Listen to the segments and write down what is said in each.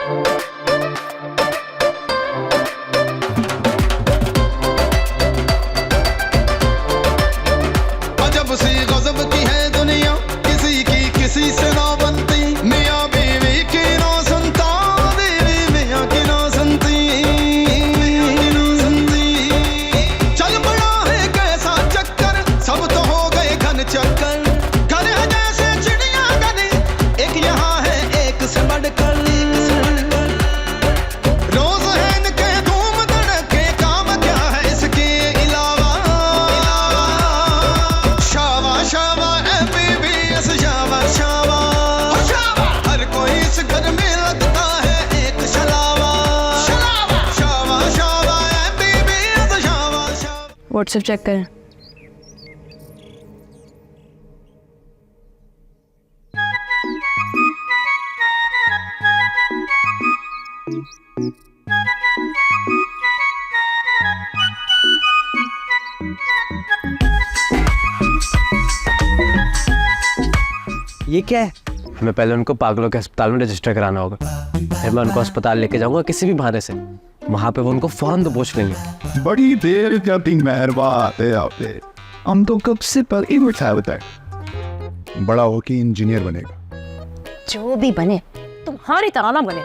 अजब सी गजब की है दुनिया, किसी की किसी से ना बनती, मियाँ बीवी की ना सुनता, बीवी मियाँ की ना सुनती, चल पड़ा है कैसा चक्कर, सब तो हो गए घन चक्कर, घर है जैसे चिड़िया गली, एक यहाँ है एक से बढ़कर, रोज है इनके धूम धड़के, काम क्या है इसके अलावा, शावा शावा MBBS शावा शावा, हर कोई इस घर में लगता है एक शलावा, शावा शावा MBBS शावा शावा। व्हाट्सएप चेक करें। ये क्या है? हमें पहले उनको पागलों के अस्पताल में रजिस्टर कराना होगा, फिर मैं उनको अस्पताल लेके जाऊंगा किसी भी बहाने से, वहां पे वो उनको फौरन दबोच लेंगे। बड़ी देर करती मेहरबान है आपने, हम तो कब से पर ही बैठा होता है। बड़ा हो के इंजीनियर बनेगा। जो भी बने तुम्हारी तरह ना बने।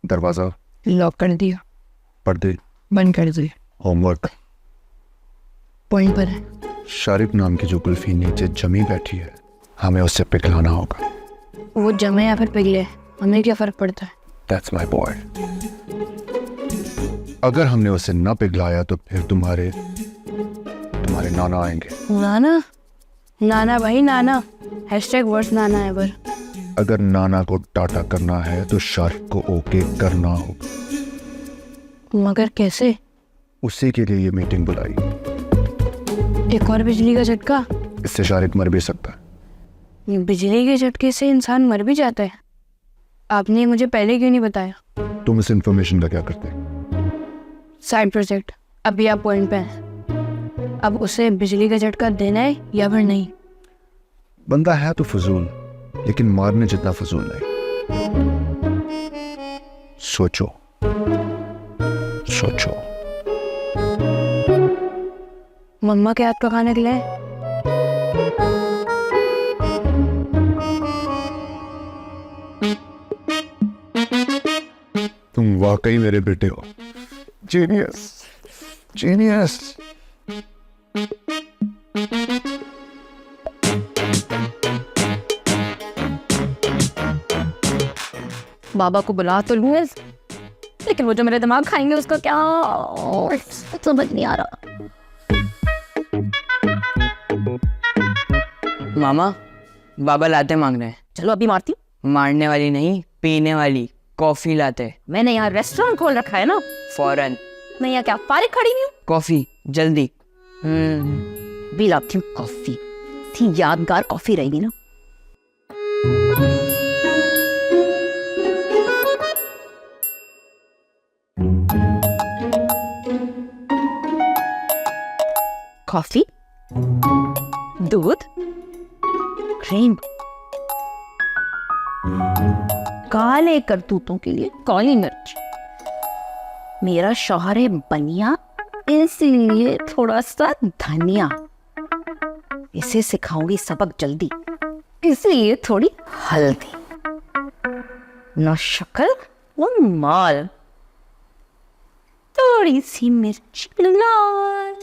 दरवाजा लॉक कर दिया, पर्दे बंद कर दिया। होमवर्क पॉइंट पर है। शारिक नाम की जो कुल्फी नीचे जमी बैठी है, हमें उससे पिघलाना होगा। वो जमे या फिर पिघले, हमें क्या फर्क पड़ता है? That's my boy. अगर हमने उसे न पिघलाया तो फिर तुम्हारे नाना आएंगे। नाना? नाना भाई नाना, #वर्स नाना एवर। अगर नाना को टाटा करना है तो शारिक को ओके करना होगा। मगर कैसे? उसी के लिए ये मीटिंग बुलाई। एक और बिजली का झटका? इससे शारिक मर भी सकता है। बिजली के झटके से इंसान मर भी जाता है? आपने मुझे पहले क्यों नहीं बताया? तुम इस इंफॉर्मेशन का क्या करते? Side project. अभी आप पॉइंट पे हैं, अब उसे बिजली का झटका देना है या फिर नहीं? बंदा है तो फजूल, लेकिन मारने जितना फजूल नहीं। सोचो सोचो। मम्मा के हाथ का खाना खिलाए? तुम वाकई मेरे बेटे हो। Genius genius. बाबा को बुला तो लूं, लेकिन वो जो मेरे दिमाग खाएंगे उसका क्या समझ नहीं आ रहा। मामा, बाबा लाते मांग रहे हैं। चलो अभी मारती हूँ। मारने वाली नहीं, पीने वाली कॉफी लाते। मैंने यहाँ रेस्टोरेंट खोल रखा है ना, फौरन। मैं यहाँ क्या फारिग खड़ी हूँ? कॉफी जल्दी। भी लाती हूँ कॉफी। थी यादगार कॉफी रहेगी ना। कॉफी, दूध, क्रीम। काले करतूतों के लिए काली मिर्च। मेरा शौहर है बनिया, इसलिए थोड़ा सा धनिया। इसे सिखाऊंगी सबक जल्दी, इसलिए थोड़ी हल्दी। न शक्ल न माल, थोड़ी सी मिर्च लाल।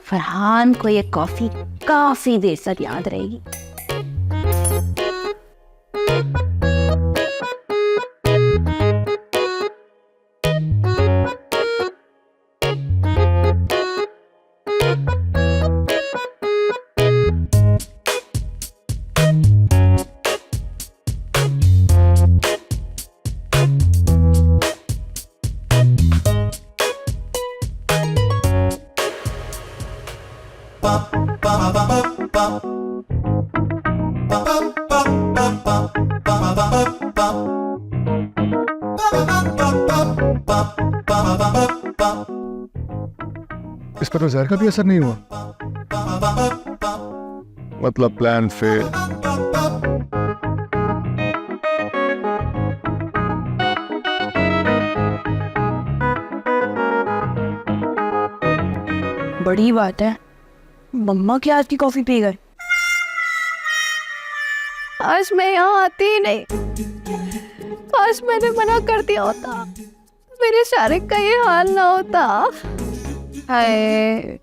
फरहान को ये कॉफी काफी देर तक याद रहेगी। इस पर तो जहर का भी असर नहीं हुआ, मतलब प्लान फेल। बड़ी बात है, मम्मा की आज की कॉफी पी गए। आज मैं यहाँ आती ही नहीं। आज मैंने मना कर दिया होता, मेरे शारिक का ये हाल ना होता। हाय,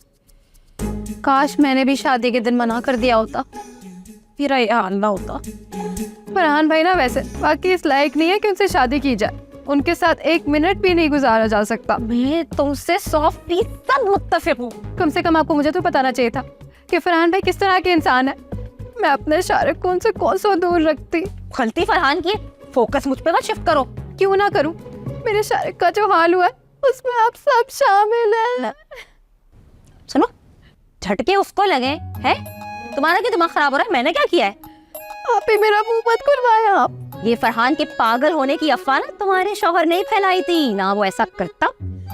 काश मैंने भी शादी के दिन मना कर दिया होता, मेरा ये हाल ना होता। फरहान भाई ना वैसे बाकी इस लायक नहीं है कि उनसे शादी की जाए। उनके साथ 1 मिनट भी नहीं गुजारा जा सकता। मैं तुमसे 100% मुत्तफिक हूँ। कम से कम आपको मुझे तो बताना चाहिए था कि फरहान भाई किस तरह के इंसान है। मैं अपने शारिक को उनसे कौन सा दूर रखती। गलती फरहान की, फोकस मुझ पे मत शिफ्ट करो। क्यों ना करूं? मेरे शारिक का जो हाल हुआ है उसमें आप सब शामिल हैं। सुनो, झटके उसको लगे हैं, तुम्हारा क्या दिमाग खराब हो रहा है? मैंने क्या किया है? आप ही मेरा मुंह मत खुलवाया। आप ये फरहान के पागल होने की अफवाह ना तुम्हारे शौहर ने ही फैलाई थी। ना वो ऐसा करता,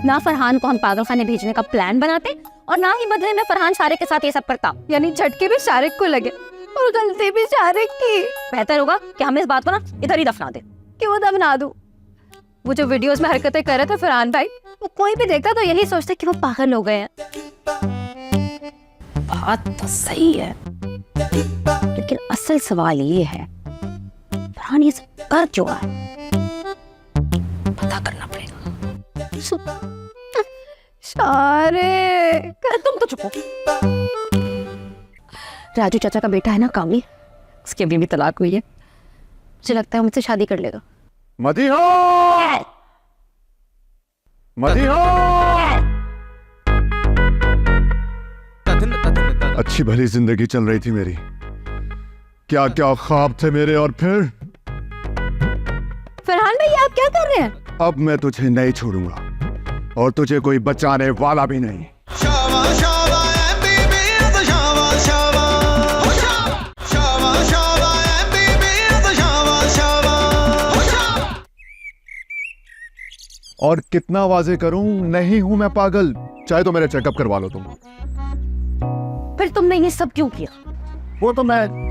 ना फरहान को हम पागल खाने भेजने का प्लान बनाते, और ना ही बदले में फरहान शारिक के साथ ये सब करता। यानी झटके भी शारिक को लगे और गलती भी शारिक की। बेहतर होगा कि हम इस बात को ना इधर ही दफना दे। क्यों दफना दूं? वो जो वीडियोस में हरकतें कर रहे थे फरहान भाई, वो कोई भी देखता तो यही सोचता कि वो पागल हो गए हैं। बात तो सही है, लेकिन असल सवाल ये है, फरहान ये सब कर क्यों रहा है? पता करना पड़ेगा। शारिक, तुम तो चुप हो। राजू चाचा का बेटा है ना कामी, उसकी अभी भी तलाक हुई है। मुझे लगता है मुझसे शादी कर लेगा। मदीहा, मदीहा, अच्छी भली जिंदगी चल रही थी मेरी, क्या क्या ख्वाब थे मेरे, और फिर फरहान भाई आप क्या कर रहे हैं? अब मैं तुझे नहीं छोड़ूंगा और तुझे कोई बचाने वाला भी नहीं। शावा शावा MBBS शावा शावा शावा शावा MBBS शावा शावा। और कितना वाजे करूं, नहीं हूं मैं पागल, चाहे तो मेरे चेकअप करवा लो तुम। फिर तुमने ये सब क्यों किया? वो तो मैं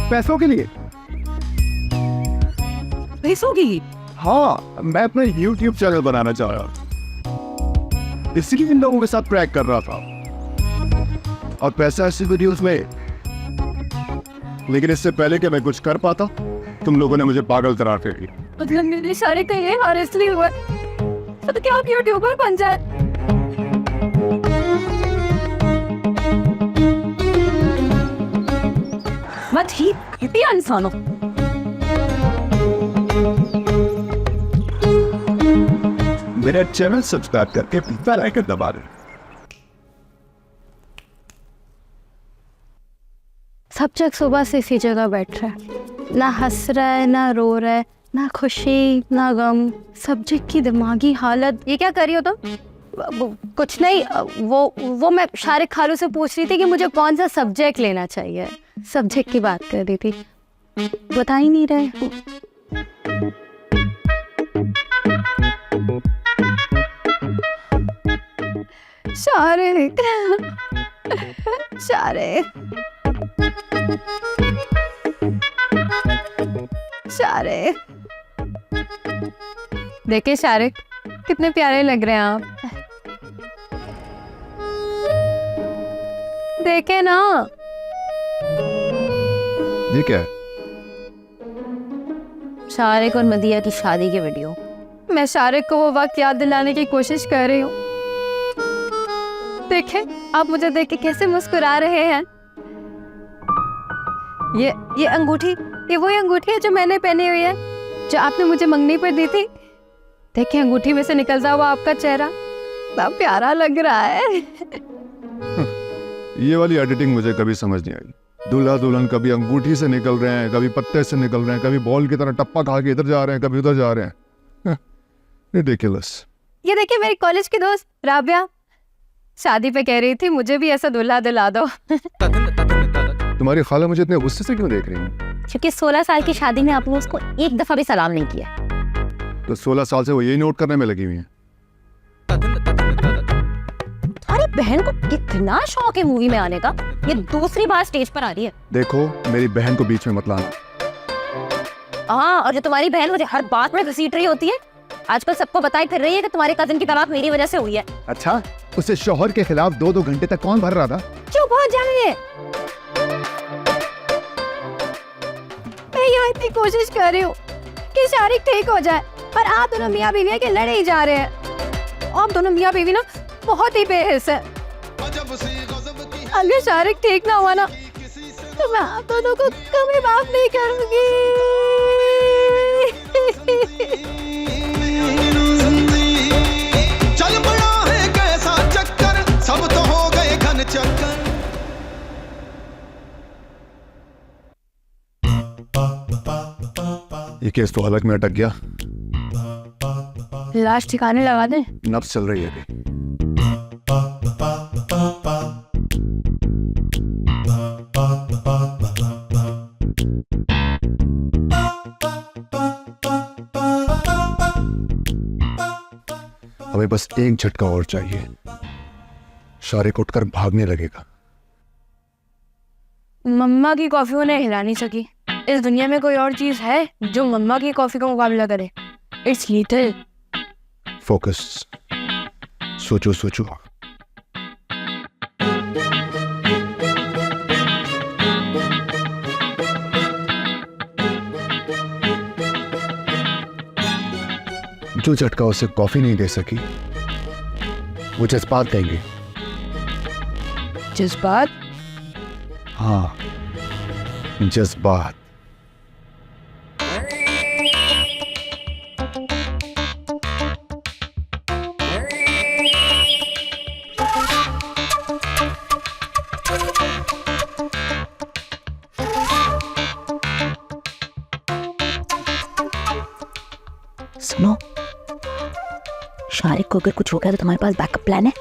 पैसों के लिए। पैसों की? हाँ, मैं अपना YouTube चैनल बनाना चाह रहा था, इसीलिए इन लोगों के साथ प्रैक कर रहा था, और पैसा ऐसी वीडियोस में। लेकिन इससे पहले कि मैं कुछ कर पाता, तुम लोगों ने मुझे पागल करार दे दिया। मतलब मेरे शारिक का ये हाल इसलिए हुआ तो क्या आप यूट्यूबर बन जाए? मत ही घटिया इंसान हो। मेरा चैनल सब्सक्राइब करके बेल आइकन दबा दें। सब जग सुबह से इसी जगह बैठ रहा है, ना हंस रहा है, ना रो रहा है, ना खुशी ना गम। सब्जेक्ट की दिमागी हालत। ये क्या कर रही हो तुम? कुछ नहीं, वो मैं शारिक खालू से पूछ रही थी कि मुझे कौन सा सब्जेक्ट लेना चाहिए। सब्जेक्ट की बात कर रही थी, बता ही नहीं रहे। शारिक, शारिक, शारिक, देखिए शारिक, कितने प्यारे लग रहे हैं आप। देखे ना। ये क्या है? शारिक और मदिया की शादी की वीडियो। मैं शारिक को वो वक्त याद दिलाने की कोशिश कर रही हूँ। देखें आप मुझे देख के कैसे मुस्कुरा रहे हैं। ये अंगूठी, ये वही अंगूठी है जो मैंने पहनी हुई है, जो आपने मुझे मंगनी पर दी थी। देखिए अंगूठी में से निकलता हुआ आपका चेहरा कितना प्यारा लग रहा है। ये वाली एडिटिंग मुझे कभी समझ नहीं आई। दूल्हा दुल्हन कभी अंगूठी से निकल रहे हैं, कभी पत्ते से निकल रहे हैं, कभी बॉल की तरह टप्पा खा के इधर जा रहे हैं, कभी उधर जा रहे हैं। रिडिकुलस। ये देखिए मेरी कॉलेज की दोस्त राबिया शादी पे कह रही थी मुझे भी ऐसा दूल्हा दिला दो। तुम्हारी खाला मुझे इतने गुस्से से क्यों देख रही है? क्योंकि 16 साल की शादी में आपने उसको एक दफा भी सलाम नहीं किया। तो 16 साल से वो यही नोट करने में लगी हुई है। तुम्हारी बहन को कितना शौक है मूवी में आने का, ये दूसरी बार स्टेज पर आ रही है। देखो मेरी बहन को बीच में मत लाना। हाँ, और जो तुम्हारी बहन मुझे हर बात में घसीट रही होती है, आजकल सबको बताई फिर रही है कि तुम्हारे कजिन की तलाक मेरी वजह से हुई है। अच्छा, उसे शौहर के खिलाफ 2-2 घंटे तक कौन भर रहा था? चुप हो जाइए। मैं यहाँ इतनी कोशिश कर रही हूँ कि शारिक ठीक हो जाए, पर आप दोनों मियाँ बीवी के लड़े ही जा रहे हैं। आप दोनों मियाँ बीवी ना बहुत ही बेहिस है। अजब सी गजब की है अगर शारिक ठीक ना हुआ ना किसी से तो मैं आप दोनों को कभी माफ नहीं करूंगी। चल पड़ा है कैसा चक्कर, सब तो हो गए घन चक्कर। ये केस तो हलक में अटक गया। लाश ठिकाने लगा दे। नब्ज चल रही है अभी। हमें बस एक झटका और चाहिए, शारिक उठकर भागने लगेगा। मम्मा की कॉफी उन्हें हिला नहीं सकी। इस दुनिया में कोई और चीज है जो मम्मा की कॉफी का मुकाबला करे? It's lethal. फोकस, सोचो सोचो। जो झटका उसे कॉफी नहीं दे सकी, वो जज्बात देंगे। जज्बात? हाँ, जज्बात। सुनो, शारिक को अगर कुछ हो गया तो तुम्हारे पास बैकअप प्लान है?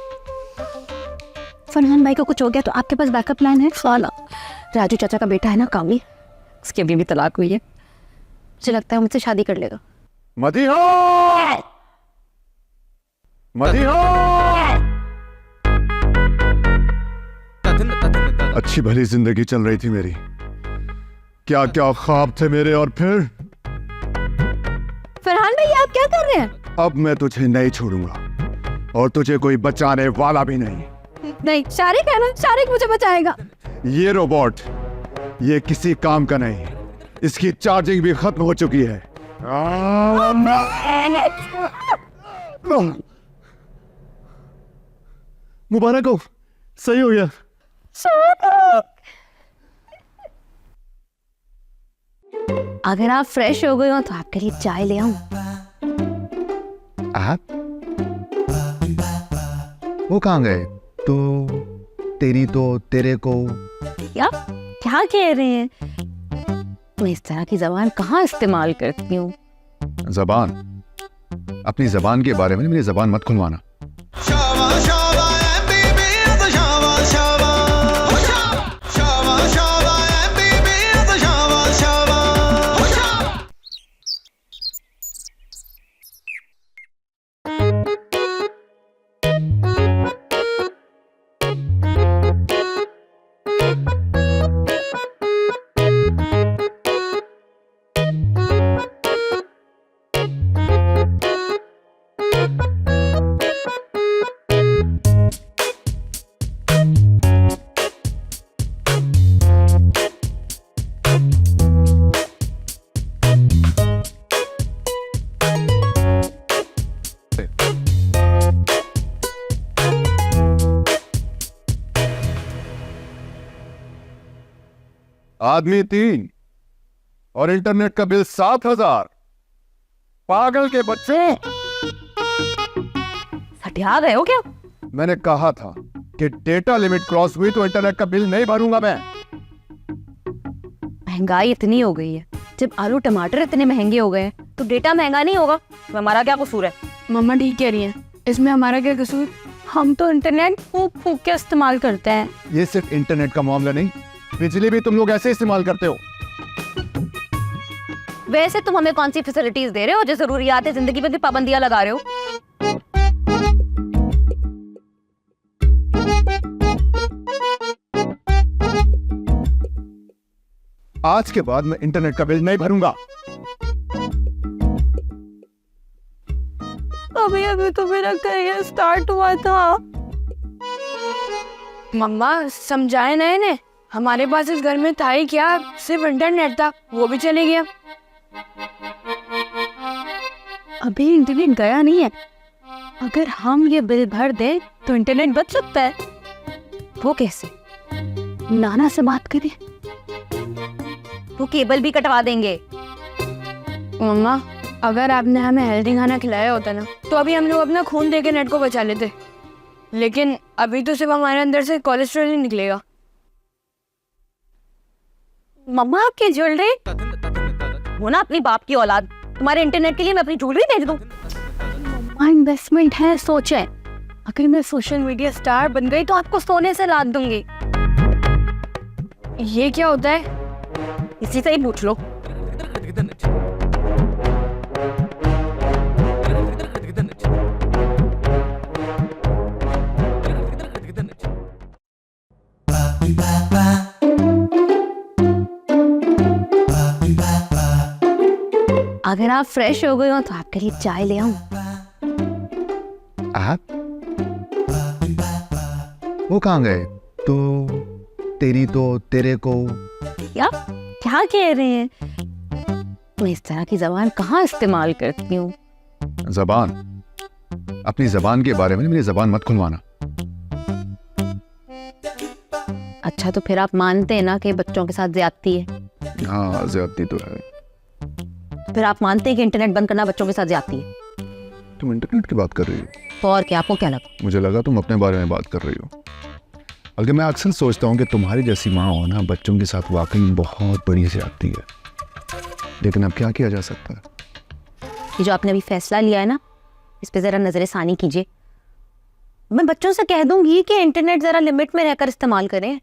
फरहान भाई को कुछ हो गया तो आपके पास बैकअप प्लान है? साला राजू चाचा का बेटा है ना कामी, उसकी अभी भी तलाक हुई है। मुझे लगता है मुझसे शादी कर लेगा। मदीहा! मदीहा! अच्छी भली जिंदगी चल रही थी मेरी, क्या क्या ख्वाब थे मेरे, और फिर फरहान भाई आप क्या कर रहे हैं? अब मैं तुझे नहीं छोड़ूंगा और तुझे कोई बचाने वाला भी नहीं। नहीं, शारिक है ना, शारिक मुझे बचाएगा। ये रोबोट ये किसी काम का नहीं, इसकी चार्जिंग भी खत्म हो चुकी है। मुबारक हो, सही हो गया। अगर आप फ्रेश हो गए हो तो आपके लिए चाय ले आऊं। आप वो कहाँ गए? तो तेरी तो तेरे को क्या क्या कह रहे हैं? मैं इस तरह की जबान कहाँ इस्तेमाल करती हूँ? जबान, अपनी जबान के बारे में मेरी जबान मत खुलवाना। शावा शावा MBBS शावा शावा शावा शावा MBBS शावा शावा। आदमी 3 और इंटरनेट का बिल 7,000। पागल के बच्चे, हटिया गए हो क्या? मैंने कहा था कि डेटा लिमिट क्रॉस हुई तो इंटरनेट का बिल नहीं भरूंगा मैं। महंगाई इतनी हो गई है, जब आलू टमाटर इतने महंगे हो गए हैं तो डेटा महंगा नहीं होगा? तो हमारा क्या कसूर है? मम्मा ठीक कह रही हैं, इसमें हमारा क्या कसूर? हम तो इंटरनेट फूक फूक के इस्तेमाल करते हैं। ये सिर्फ इंटरनेट का मामला नहीं, बिजली भी तुम लोग ऐसे इस्तेमाल करते हो। वैसे तुम हमें कौन सी फैसिलिटीज दे रहे हो जो जरूरियात है जिंदगी पे भी पाबंदियां लगा रहे हो? आज के बाद मैं इंटरनेट का बिल नहीं भरूंगा। अभी अभी तो मेरा करियर स्टार्ट हुआ था। मम्मा समझाए ना इन्हें, हमारे पास इस घर में था ही क्या, सिर्फ इंटरनेट था, वो भी चले गया। अभी इंटरनेट गया नहीं है, अगर हम ये बिल भर दें तो इंटरनेट बच सकता है। वो कैसे? नाना से बात करें, वो केबल भी कटवा देंगे। मम्मा अगर आपने हमें हेल्दी खाना खिलाया होता ना तो अभी हम लोग अपना खून दे के नेट को बचा लेते, लेकिन अभी तो सिर्फ हमारे अंदर से कोलेस्ट्रॉल ही निकलेगा। मम्मा आपके ज्वेलरी वो ना अपनी बाप की औलाद, तुम्हारे इंटरनेट के लिए मैं अपनी ज्वेलरी बेच दूं? मम्मा इन्वेस्टमेंट है, सोचें अगर मैं सोशल मीडिया स्टार बन गई तो आपको सोने से लाद दूंगी। ये क्या होता है? इसी से ही पूछ लो। अगर आप फ्रेश हो गए हो तो आपके लिए चाय ले आऊं? आप वो कहाँ गए? तो तेरी तो तेरे को क्या क्या कह रहे हैं? मैं इस तरह की जबान कहाँ इस्तेमाल करती हूँ? जबान, अपनी जबान के बारे में मेरी जबान मत खुलवाना। अच्छा तो फिर आप मानते हैं ना कि बच्चों के साथ ज्यादती है? हाँ ज्यादती तो है। फिर आप मानते हैं कि इंटरनेट बंद करना बच्चों के साथ ज्यादती है? तुम इंटरनेट की बात कर रही हो? तो और क्या, आपको क्या लगा? मुझे लगा तुम अपने बारे में बात कर रही हो। बल्कि मैं अक्सर सोचता हूँ कि तुम्हारी जैसी माँ हो ना बच्चों के साथ वाकई बहुत बड़ी ज्यादती है, लेकिन अब क्या किया जा सकता है? ये जो आपने अभी फैसला लिया है ना, इस पे जरा नजरसानी कीजिए। मैं बच्चों से कह दूंगी कि इंटरनेट जरा लिमिट में रहकर इस्तेमाल करें।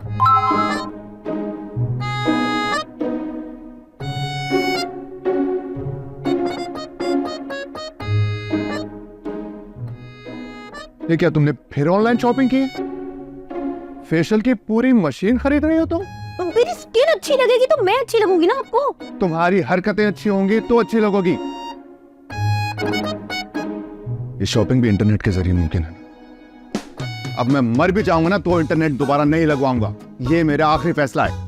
ये क्या तुमने फिर ऑनलाइन शॉपिंग की? फेशियल की पूरी मशीन खरीद रही हो तुम? तो मेरी स्किन अच्छी लगेगी तो मैं अच्छी लगूंगी ना आपको। तुम्हारी हरकतें अच्छी होंगी तो अच्छी लगोगी। ये शॉपिंग भी इंटरनेट के जरिए मुमकिन है। अब मैं मर भी जाऊंगा ना तो इंटरनेट दोबारा नहीं लगवाऊंगा, ये मेरा आखिरी फैसला है।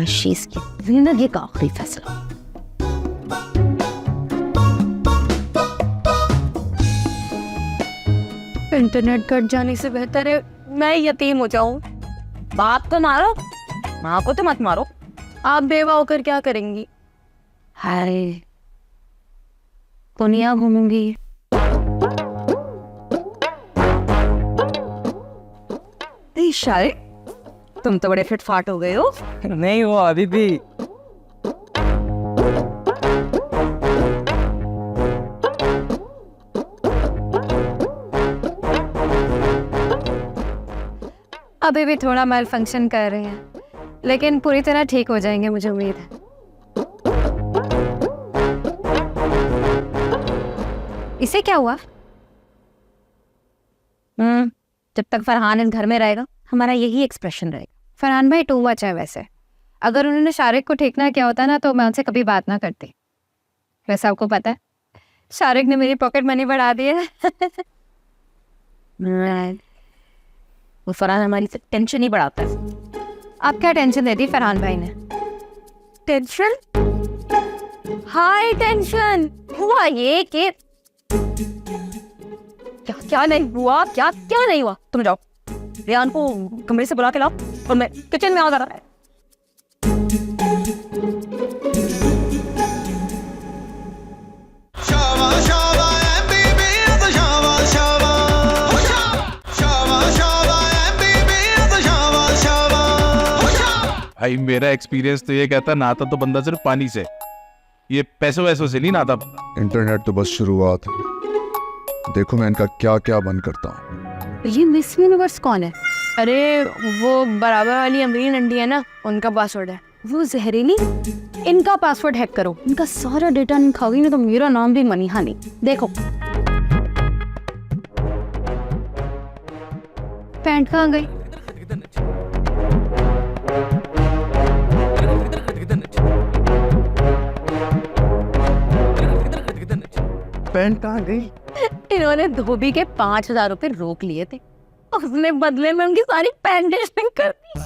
आशीष की जिंदगी का आखिरी फैसला। इंटरनेट कट जाने से बेहतर है मैं यतीम हो जाऊं। बाप को मारो, माँ को तो मत मारो। आप बेवा होकर क्या करेंगी? हाय दुनिया घूमूंगी। शायद तुम तो बड़े फिटफाट हो गए हो। नहीं वो अभी भी। अभी भी थोड़ा मेल फंक्शन कर रहे हैं, लेकिन पूरी तरह ठीक हो जाएंगे मुझे उम्मीद है। इसे क्या हुआ? जब तक फरहान इस घर में रहेगा हमारा यही एक्सप्रेशन रहेगा। फरहान भाई टू मच है वैसे। अगर उन्होंने शारिक को ठीक ना किया होता ना तो मैं उनसे कभी बात ना करती। वैसे आपको पता है शारिक ने मेरी पॉकेट मनी बढ़ा दी है। वो फरहान हमारी टेंशन ही बढ़ाता है। आप क्या टेंशन दे दी फरहान भाई ने? टेंशन? हाई टेंशन हुआ ये कि क्या क्या नहीं हुआ, क्या क्या नहीं हुआ। तुम जाओ रेहान को कमरे से बुला के लाओ और मैं किचन में आ रहा है। शावा शावा MBBS शावा शावा शावा शावा MBBS शावा शावा। भाई मेरा एक्सपीरियंस तो ये कहता नाता तो बंदा सिर्फ पानी से, ये पैसों वैसों से नहीं नाता। इंटरनेट तो बस शुरुआत है, देखो मैं इनका क्या क्या बंद करता हूँ। ये मिस यूनिवर्स कौन है? अरे वो बराबर वाली अमीन आंटी है ना, उनका पासवर्ड है। वो जहरीली, इनका पासवर्ड हैक करो, इनका सारा डेटा नहीं खाओगी ना तो मेरा नाम भी मनीहा नहीं। देखो पैंट कहाँ गई? पैंट कहाँ गई? इन्होंने धोबी के 5,000 रुपए रोक लिए थे, उसने बदले में उनकी सारी पैंट स्टिंग कर दी।